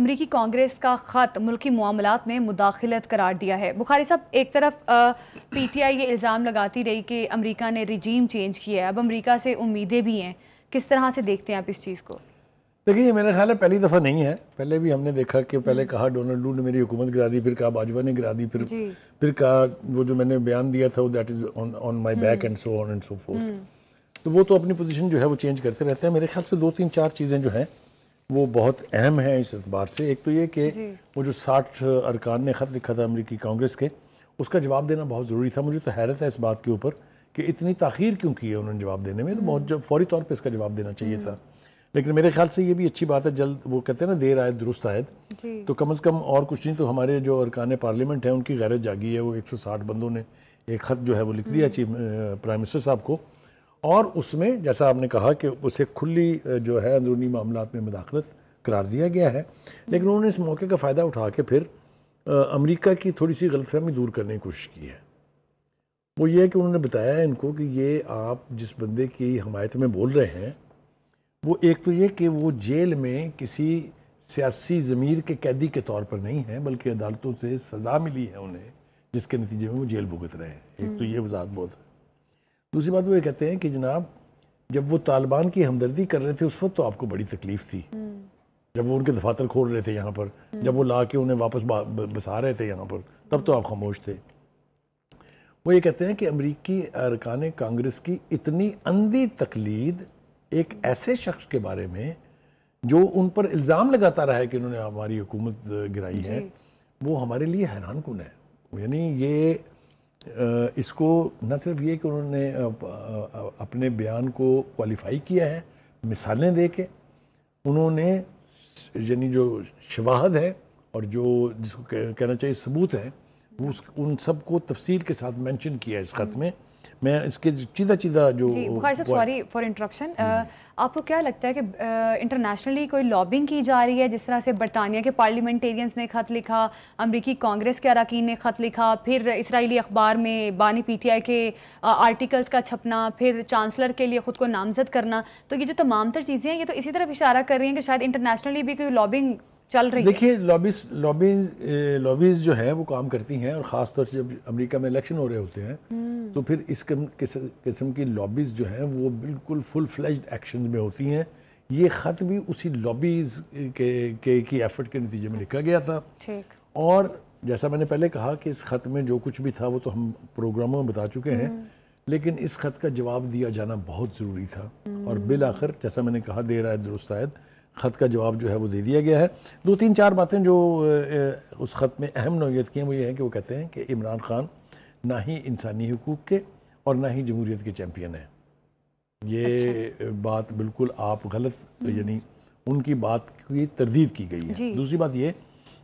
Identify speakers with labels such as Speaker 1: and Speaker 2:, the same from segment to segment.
Speaker 1: امریکی کانگریس کا خط ملکی معاملات میں مداخلت قرار دیا ہے۔ بخاری صاحب، ایک طرف پی ٹی آئی یہ الزام لگاتی رہی کہ امریکہ نے رجیم چینج کیا ہے، اب امریکہ سے امیدیں بھی ہیں، کس طرح سے دیکھتے ہیں آپ اس چیز کو؟
Speaker 2: دیکھیے، یہ میرا خیال ہے پہلی دفعہ نہیں ہے، پہلے بھی ہم نے دیکھا کہ پہلے کہا ڈونلڈ نے میری حکومت گرا دی، پھر کہا باجوہ نے گرا دی، پھر کہا وہ جو میں نے بیان دیا تھا that is on my back and so on and so forth. تو وہ تو اپنی پوزیشن جو ہے وہ چینج کرتے رہتے ہیں۔ میرے خیال سے 2-3-4 چیزیں جو ہیں وہ بہت اہم ہیں اس اعتبار سے۔ ایک تو یہ کہ وہ جو 60 ارکان نے خط لکھا تھا امریکی کانگریس کے، اس کا جواب دینا بہت ضروری تھا۔ مجھے تو حیرت ہے اس بات کے اوپر کہ اتنی تاخیر کیوں کی ہے انہوں نے جواب دینے میں، تو بہت فوری طور پہ اس کا جواب دینا چاہیے تھا۔ لیکن میرے خیال سے یہ بھی اچھی بات ہے، جلد وہ کہتے ہیں نا دیر آئے درست آئے، تو کم از کم اور کچھ نہیں تو ہمارے جو ارکان پارلیمنٹ ہیں ان کی غیرت جاگی ہے۔ وہ 160 بندوں نے ایک خط جو ہے وہ لکھ دیا چیف پرائم منسٹر صاحب کو، اور اس میں جیسا آپ نے کہا کہ اسے کھلی جو ہے اندرونی معاملات میں مداخلت قرار دیا گیا ہے۔ لیکن انہوں نے اس موقع کا فائدہ اٹھا کے پھر امریکہ کی تھوڑی سی غلط فہمی دور کرنے کی کوشش کی ہے۔ وہ یہ ہے کہ انہوں نے بتایا ہے ان کو کہ یہ آپ جس بندے کی حمایت میں بول رہے ہیں، وہ ایک تو یہ کہ وہ جیل میں کسی سیاسی ضمیر کے قیدی کے طور پر نہیں ہیں، بلکہ عدالتوں سے سزا ملی ہے انہیں، جس کے نتیجے میں وہ جیل بھگت رہے ہیں۔ ایک تو یہ وضاحت بہت ہے۔ دوسری بات وہ یہ کہتے ہیں کہ جناب جب وہ طالبان کی ہمدردی کر رہے تھے اس وقت تو آپ کو بڑی تکلیف تھی، جب وہ ان کے دفاتر کھول رہے تھے یہاں پر، جب وہ لا کے انہیں واپس بسا رہے تھے یہاں پر، تب تو آپ خاموش تھے۔ وہ یہ کہتے ہیں کہ امریکی ارکان کانگریس کی اتنی اندھی تقلید ایک ایسے شخص کے بارے میں جو ان پر الزام لگاتا رہا ہے کہ انہوں نے ہماری حکومت گرائی ہے، وہ ہمارے لیے حیران کن ہے۔ یعنی یہ اس کو نہ صرف یہ کہ انہوں نے اپنے بیان کو کوالیفائی کیا ہے مثالیں دے کے، انہوں نے یعنی جو شواہد ہے اور جو جس کو کہنا چاہیے ثبوت ہے، ان سب کو تفصیل کے ساتھ مینشن کیا ہے اس خط میں۔ میں اس کے چیدہ جو
Speaker 1: بخاری صاحب، سوری فار انٹرپشن، آپ کو کیا لگتا ہے کہ انٹرنیشنلی کوئی لابنگ کی جا رہی ہے؟ جس طرح سے برطانیہ کے پارلیمنٹیرینز نے خط لکھا، امریکی کانگریس کے اراکین نے خط لکھا، پھر اسرائیلی اخبار میں بانی پی ٹی آئی کے آرٹیکلز کا چھپنا، پھر چانسلر کے لیے خود کو نامزد کرنا، تو یہ جو تمام تر چیزیں ہیں یہ تو اسی طرف اشارہ کر رہی ہیں کہ شاید انٹرنیشنلی بھی کوئی لابنگ چل رہی ہے۔
Speaker 2: دیکھیے، لابیز جو ہے وہ کام کرتی ہیں، اور خاص طور سے جب امریکہ میں الیکشن ہو رہے ہوتے ہیں تو پھر اس قسم کی لابیز جو ہیں وہ بالکل فل فلیجڈ ایکشن میں ہوتی ہیں۔ یہ خط بھی اسی لابیز کی ایفرٹ کے نتیجے میں لکھا گیا تھا، اور جیسا میں نے پہلے کہا کہ اس خط میں جو کچھ بھی تھا وہ تو ہم پروگراموں میں بتا چکے ہیں، لیکن اس خط کا جواب دیا جانا بہت ضروری تھا، اور بالآخر جیسا میں نے کہا دیر آئے درست آئے، خط کا جواب جو ہے وہ دے دیا گیا ہے۔ 2-3-4 باتیں جو اس خط میں اہم نوعیت کی ہیں وہ یہ ہے کہ وہ کہتے ہیں کہ عمران خان نہ ہی انسانی حقوق کے اور نہ ہی جمہوریت کے چیمپئن ہیں۔ یہ بات بالکل آپ غلط، یعنی ان کی بات کی تردید کی گئی ہے۔ دوسری بات یہ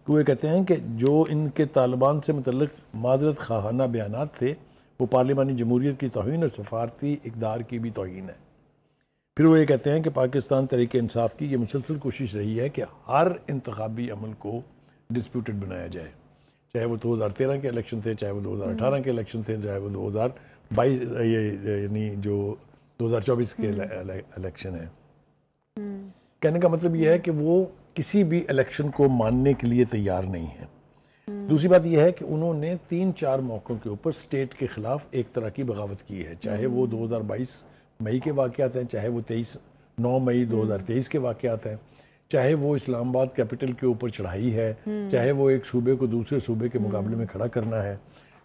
Speaker 2: کہ وہ کہتے ہیں کہ جو ان کے طالبان سے متعلق معذرت خواہانہ بیانات تھے وہ پارلیمانی جمہوریت کی توہین اور سفارتی اقدار کی بھی توہین ہے۔ پھر وہ یہ کہتے ہیں کہ پاکستان تحریک انصاف کی یہ مسلسل کوشش رہی ہے کہ ہر انتخابی عمل کو ڈسپیوٹڈ بنایا جائے، چاہے وہ 2013 کے الیکشن تھے، چاہے وہ 2018 کے الیکشن تھے، چاہے وہ 2022 یعنی جو 2024 کے الیکشن ہیں۔ کہنے کا مطلب یہ ہے کہ وہ کسی بھی الیکشن کو ماننے کے لیے تیار نہیں ہیں۔ دوسری بات یہ ہے کہ انہوں نے 3-4 موقعوں کے اوپر سٹیٹ کے خلاف ایک طرح کی بغاوت کی ہے، چاہے وہ 2022 مئی کے واقعات ہیں، چاہے وہ 9 مئی 2023 کے واقعات ہیں، چاہے وہ اسلام آباد کیپٹل کے اوپر چڑھائی ہے، چاہے وہ ایک صوبے کو دوسرے صوبے کے مقابلے میں کھڑا کرنا ہے،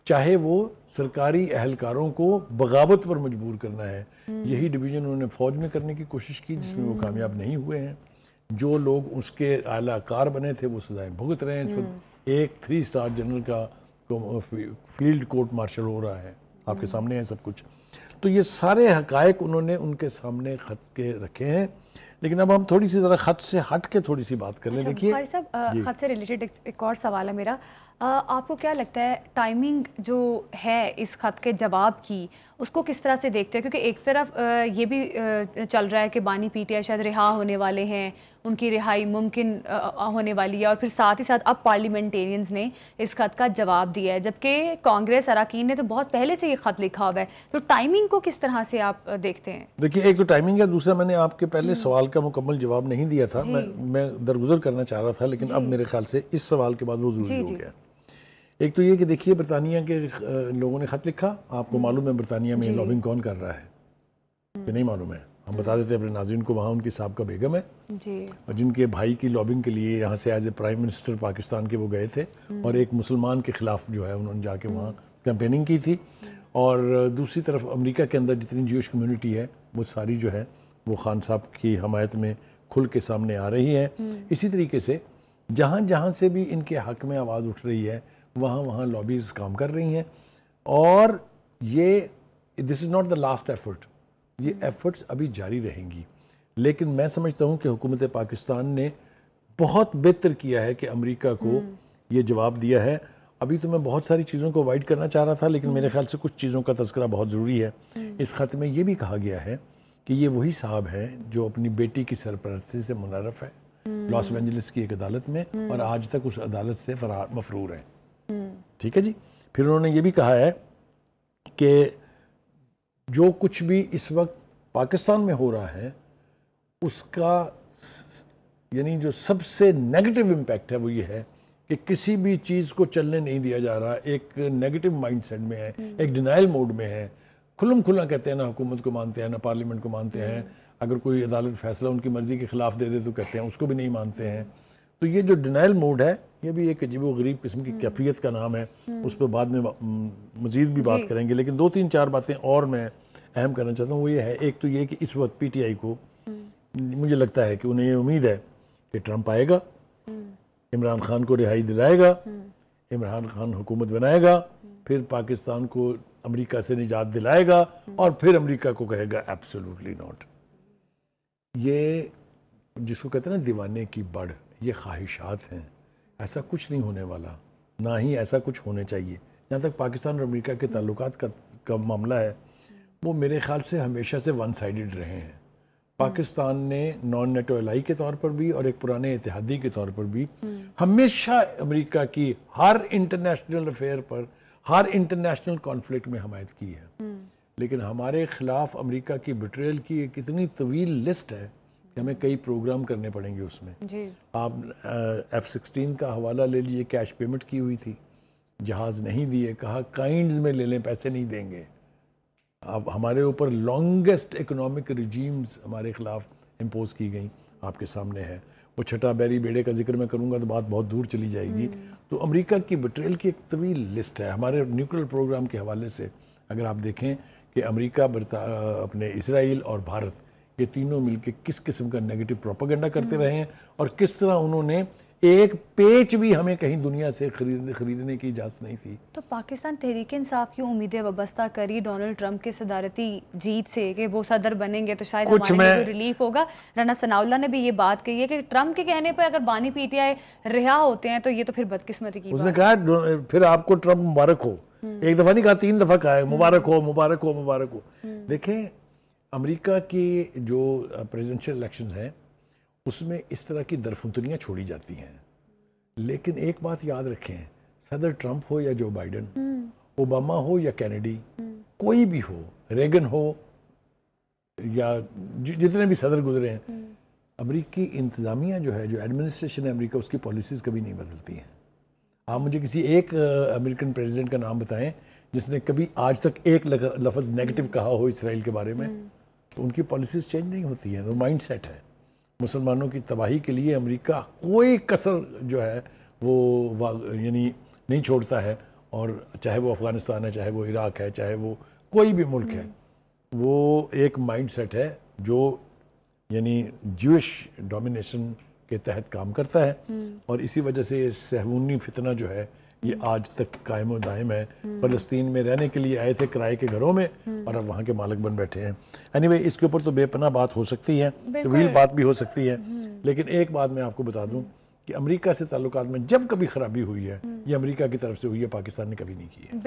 Speaker 2: چاہے وہ سرکاری اہلکاروں کو بغاوت پر مجبور کرنا ہے۔ یہی ڈویژن انہوں نے فوج میں کرنے کی کوشش کی جس میں وہ کامیاب نہیں ہوئے ہیں۔ جو لوگ اس کے اعلیٰ کار بنے تھے وہ سزائیں بھگت رہے ہیں۔ اس وقت ایک 3 اسٹار جنرل کا فیلڈ کورٹ مارشل ہو رہا ہے، آپ کے سامنے ہے سب کچھ۔ تو یہ سارے حقائق انہوں نے ان کے سامنے خط کے رکھے ہیں۔ لیکن اب ہم تھوڑی سی ذرا خط سے ہٹ کے تھوڑی سی بات کر لیں۔ دیکھیے
Speaker 1: بخاری صاحب، خط سے ریلیٹڈ ایک اور سوال ہے میرا، آپ کو کیا لگتا ہے ٹائمنگ جو ہے اس خط کے جواب کی اس کو کس طرح سے دیکھتے ہیں؟ کیونکہ ایک طرف یہ بھی چل رہا ہے کہ بانی پی ٹی آئی شاید رہا ہونے والے ہیں، ان کی رہائی ممکن ہونے والی ہے، اور پھر ساتھ ہی ساتھ اب پارلیمنٹیرینز نے اس خط کا جواب دیا ہے، جبکہ کانگریس اراکین نے تو بہت پہلے سے یہ خط لکھا ہوا ہے. تو ٹائمنگ کو کس طرح سے آپ دیکھتے ہیں؟
Speaker 2: دیکھیے، ایک تو ٹائمنگ ہے، دوسرا میں نے آپ کے پہلے سوال کا مکمل جواب نہیں دیا تھا. میں درگزر کرنا چاہ رہا تھا، لیکن اب میرے خیال سے اس سوال کے بعد وہ ضروری ہو گیا. ایک تو یہ کہ دیکھیے، برطانیہ کے لوگوں نے خط لکھا. آپ کو معلوم ہے برطانیہ میں لابنگ کون کر رہا ہے کہ نہیں معلوم ہے؟ ہم بتا دیتے ہیں اپنے ناظرین کو. وہاں ان کی سابقہ بیگم ہے اور جن کے بھائی کی لابنگ کے لیے یہاں سے as a prime minister Pakistan کے وہ گئے تھے، اور ایک مسلمان کے خلاف جو ہے انہوں نے جا کے وہاں کیمپیننگ کی تھی. اور دوسری طرف امریکہ کے اندر جتنی جیوش کمیونٹی ہے وہ ساری جو ہے وہ خان صاحب کی حمایت میں کھل کے سامنے آ رہی ہے. اسی طریقے سے جہاں جہاں سے بھی ان کے حق میں آواز اٹھ رہی ہے وہاں لابیز کام کر رہی ہیں. اور یہ this is not the last effort, یہ ایفرٹس ابھی جاری رہیں گی. لیکن میں سمجھتا ہوں کہ حکومت پاکستان نے بہت بہتر کیا ہے کہ امریکہ کو یہ جواب دیا ہے. ابھی تو میں بہت ساری چیزوں کو اوائڈ کرنا چاہ رہا تھا، لیکن میرے خیال سے کچھ چیزوں کا تذکرہ بہت ضروری ہے. اس خط میں یہ بھی کہا گیا ہے کہ یہ وہی صاحب ہیں جو اپنی بیٹی کی سرپرستی سے منعرف ہے لاس اینجلس کی ایک عدالت میں، اور آج تک اس عدالت سے مفرور ہیں. ٹھیک ہے جی. پھر انہوں نے یہ بھی کہا ہے کہ جو کچھ بھی اس وقت پاکستان میں ہو رہا ہے اس کا یعنی جو سب سے نیگیٹو امپیکٹ ہے وہ یہ ہے کہ کسی بھی چیز کو چلنے نہیں دیا جا رہا. ایک نیگیٹو مائنڈ سیٹ میں ہے، ایک ڈینائل موڈ میں ہے. کھلم کھلا کہتے ہیں نہ حکومت کو مانتے ہیں نہ پارلیمنٹ کو مانتے ہیں. اگر کوئی عدالت فیصلہ ان کی مرضی کے خلاف دے دے تو کہتے ہیں اس کو بھی نہیں مانتے ہیں. تو یہ جو ڈینائل موڈ ہے یہ بھی ایک عجیب و غریب قسم کی کیفیت کا نام ہے. اس پہ بعد میں مزید بھی بات کریں گے، لیکن 2-3 4 باتیں اور میں اہم کرنا چاہتا ہوں. وہ یہ ہے، ایک تو یہ کہ اس وقت پی ٹی آئی کو مجھے لگتا ہے کہ انہیں یہ امید ہے کہ ٹرمپ آئے گا، عمران خان کو رہائی دلائے گا، عمران خان حکومت بنائے گا، پھر پاکستان کو امریکہ سے نجات دلائے گا، اور پھر امریکہ کو کہے گا ایبسولوٹلی ناٹ. یہ جس کو کہتے ہیں نا دیوانے کی بڑھ، یہ خواہشات ہیں. ایسا کچھ نہیں ہونے والا، نہ ہی ایسا کچھ ہونے چاہیے. جہاں تک پاکستان اور امریکہ کے تعلقات کا معاملہ ہے، وہ میرے خیال سے ہمیشہ سے ون سائیڈڈ رہے ہیں. پاکستان نے نان نیٹو الائی کے طور پر بھی اور ایک پرانے اتحادی کے طور پر بھی ہمیشہ امریکہ کی ہر انٹرنیشنل افیئر پر، ہر انٹرنیشنل کانفلکٹ میں حمایت کی ہے. لیکن ہمارے خلاف امریکہ کی بٹریل کی ایک اتنی طویل لسٹ ہے کہ ہمیں کئی پروگرام کرنے پڑیں گے اس میں. آپ F-16 کا حوالہ لے لیجیے، کیش پیمنٹ کی ہوئی تھی، جہاز نہیں دیے، کہا کائنڈز میں لے لیں، پیسے نہیں دیں گے. اب ہمارے اوپر لانگسٹ اکنامک ریجیمز ہمارے خلاف امپوز کی گئیں، آپ کے سامنے ہے. وہ چھٹا بیری بیڑے کا ذکر میں کروں گا تو بات بہت دور چلی جائے گی. تو امریکہ کی بٹریل کی ایک طویل لسٹ ہے. ہمارے نیوکلیئر پروگرام کے حوالے سے اگر آپ دیکھیں کہ امریکہ، اپنے اسرائیل اور بھارت، یہ تینوں مل کے کس قسم کا نیگیٹو پروپیگنڈا کرتے رہے ہیں، اور کس طرح انہوں نے ایک پیچ بھی ہمیں کہیں دنیا سے خریدنے کی اجازت نہیں تھی.
Speaker 1: تو پاکستان تحریک انصاف کی امیدیں وابستہ کری ڈونلڈ ٹرمپ کے صدارتی جیت سے کہ وہ صدر بنیں گے تو شاید ہمارے لیے کوئی ریلیف ہوگا. رانا ثناء اللہ نے بھی یہ بات کہی ہے کہ ٹرمپ کے کہنے پہ اگر بانی پی ٹی آئی رہا ہوتے ہیں تو یہ تو پھر بدقسمتی کی بات.
Speaker 2: اس نے کہا پھر آپ کو ٹرمپ مبارک ہو. ایک دفعہ نہیں کہا، 3 دفعہ کہا ہے مبارک ہو مبارک ہو مبارک ہو. دیکھیں امریکہ کی جو پریزیڈنشل الیکشنز ہیں اس میں اس طرح کی درفتنیاں چھوڑی جاتی ہیں. لیکن ایک بات یاد رکھیں، صدر ٹرمپ ہو یا جو بائیڈن، اوباما ہو یا کینیڈی، کوئی بھی ہو، ریگن ہو یا جتنے بھی صدر گزرے ہیں، امریکی انتظامیہ جو ہے، جو ایڈمنسٹریشن ہے امریکہ، اس کی پالیسیز کبھی نہیں بدلتی ہیں. آپ مجھے کسی ایک امریکن پریزیڈنٹ کا نام بتائیں جس نے کبھی آج تک ایک لفظ نیگیٹو کہا ہو اسرائیل کے بارے میں. تو ان کی پالیسیز چینج نہیں ہوتی ہیں. وہ مائنڈ سیٹ ہے. مسلمانوں کی تباہی کے لیے امریکہ کوئی کسر جو ہے وہ یعنی نہیں چھوڑتا ہے. اور چاہے وہ افغانستان ہے، چاہے وہ عراق ہے، چاہے وہ کوئی بھی ملک ہے، وہ ایک مائنڈ سیٹ ہے جو یعنی جوش ڈومینیشن کے تحت کام کرتا ہے. اور اسی وجہ سے یہ صہیونی فتنہ جو ہے یہ آج تک قائم و دائم ہے. فلسطین میں رہنے کے لیے آئے تھے کرائے کے گھروں میں، اور اب وہاں کے مالک بن بیٹھے ہیں. اینی اس کے اوپر تو بے پناہ بات ہو سکتی ہے، طویل بات بھی ہو سکتی ہے. لیکن ایک بات میں آپ کو بتا دوں کہ امریکہ سے تعلقات میں جب کبھی خرابی ہوئی ہے یہ امریکہ کی طرف سے ہوئی ہے, پاکستان نے کبھی نہیں کی ہے.